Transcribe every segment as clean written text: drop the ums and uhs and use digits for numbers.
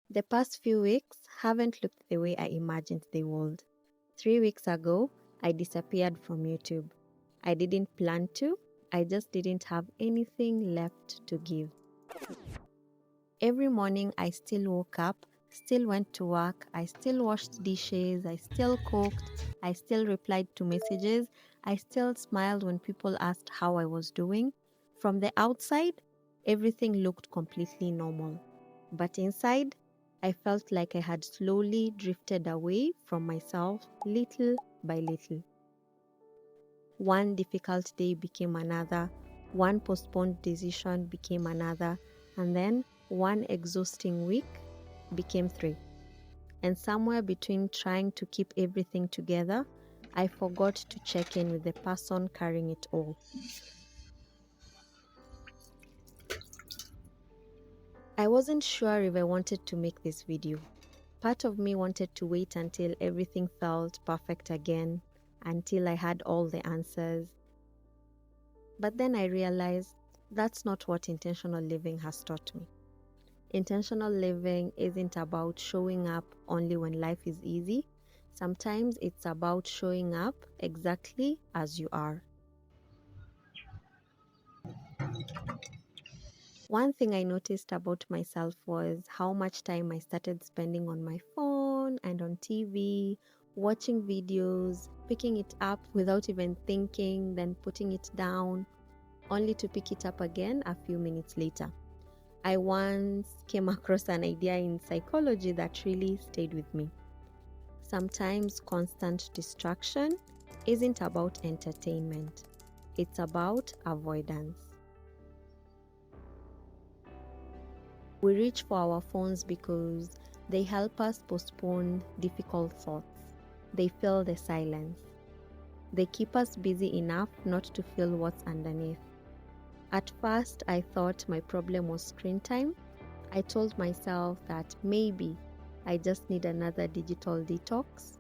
The past few weeks haven't looked the way I imagined they would. 3 weeks ago, I disappeared from YouTube. I didn't plan to, I just didn't have anything left to give. Every morning, I still woke up, still went to work, I still washed dishes, I still cooked, I still replied to messages, I still smiled when people asked how I was doing. From the outside, everything looked completely normal. But inside, I felt like I had slowly drifted away from myself little by little. One difficult day became another, one postponed decision became another, and then one exhausting week became three. And somewhere between trying to keep everything together, I forgot to check in with the person carrying it all. I wasn't sure if I wanted to make this video. Part of me wanted to wait until everything felt perfect again, until I had all the answers. But then I realized that's not what intentional living has taught me. Intentional living isn't about showing up only when life is easy. Sometimes it's about showing up exactly as you are. One thing I noticed about myself was how much time I started spending on my phone and on TV, watching videos, picking it up without even thinking, then putting it down, only to pick it up again a few minutes later. I once came across an idea in psychology that really stayed with me. Sometimes constant distraction isn't about entertainment, it's about avoidance. We reach for our phones because they help us postpone difficult thoughts. They fill the silence. They keep us busy enough not to feel what's underneath. At first, I thought my problem was screen time. I told myself that maybe I just need another digital detox.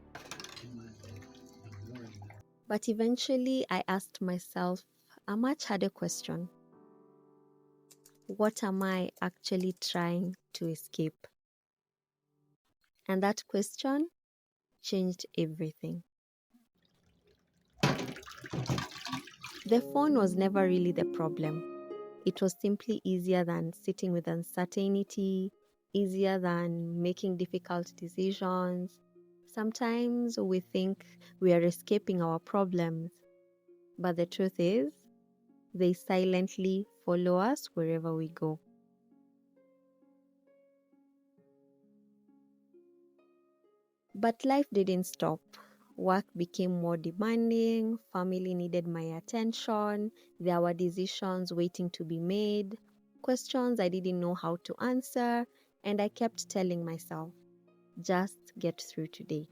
But eventually, I asked myself a much harder question. What am I actually trying to escape? And that question changed everything. The phone was never really the problem. It was simply easier than sitting with uncertainty, easier than making difficult decisions. Sometimes we think we are escaping our problems, but the truth is, they silently follow us wherever we go. But life didn't stop. Work became more demanding, family needed my attention, there were decisions waiting to be made, questions I didn't know how to answer, and I kept telling myself, just get through today.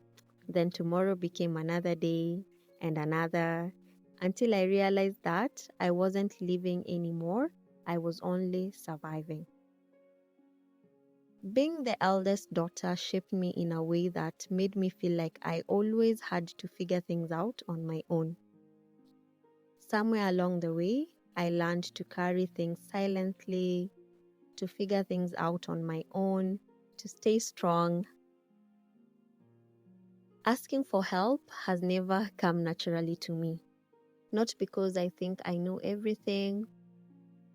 Then tomorrow became another day and another, until I realized that I wasn't living anymore, I was only surviving. Being the eldest daughter shaped me in a way that made me feel like I always had to figure things out on my own. Somewhere along the way, I learned to carry things silently, to figure things out on my own, to stay strong. Asking for help has never come naturally to me. Not because I think I know everything,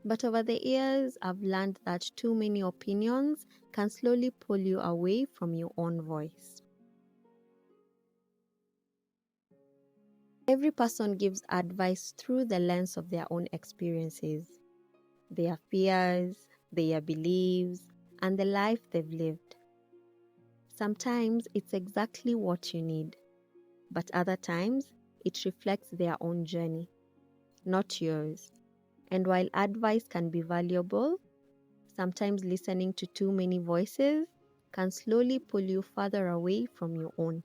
but over the years, I've learned that too many opinions can slowly pull you away from your own voice. Every person gives advice through the lens of their own experiences, their fears, their beliefs, and the life they've lived. Sometimes it's exactly what you need, but other times it reflects their own journey, not yours. And while advice can be valuable, sometimes listening to too many voices can slowly pull you further away from your own.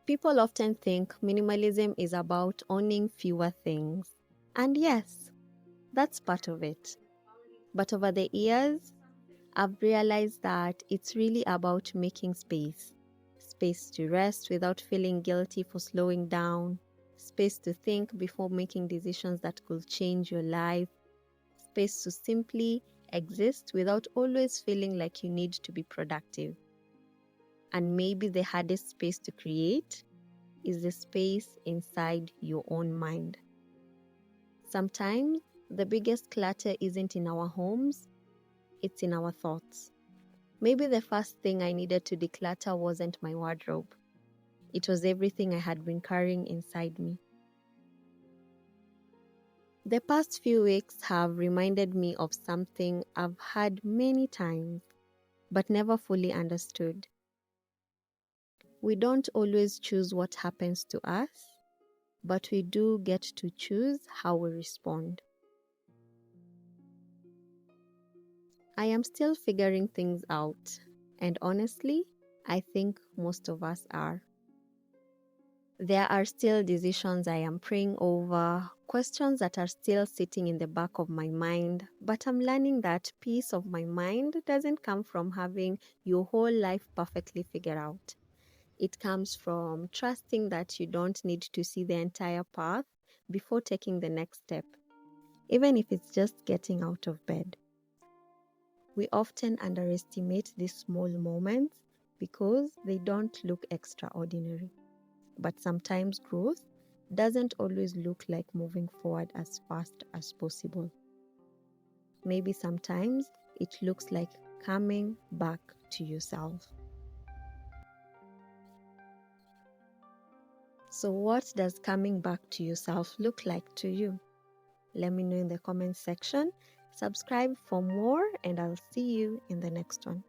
People often think minimalism is about owning fewer things. And yes, that's part of it. But over the years, I've realized that it's really about making space. Space to rest without feeling guilty for slowing down. Space to think before making decisions that could change your life. Space to simply exist without always feeling like you need to be productive. And maybe the hardest space to create is the space inside your own mind. Sometimes the biggest clutter isn't in our homes, it's in our thoughts. Maybe the first thing I needed to declutter wasn't my wardrobe. It was everything I had been carrying inside me. The past few weeks have reminded me of something I've heard many times, but never fully understood. We don't always choose what happens to us, but we do get to choose how we respond. I am still figuring things out, and honestly, I think most of us are. There are still decisions I am praying over, questions that are still sitting in the back of my mind, but I'm learning that peace of my mind doesn't come from having your whole life perfectly figured out. It comes from trusting that you don't need to see the entire path before taking the next step, even if it's just getting out of bed. We often underestimate these small moments because they don't look extraordinary. But sometimes growth doesn't always look like moving forward as fast as possible. Maybe sometimes it looks like coming back to yourself. So, what does coming back to yourself look like to you? Let me know in the comments section. Subscribe for more, and I'll see you in the next one.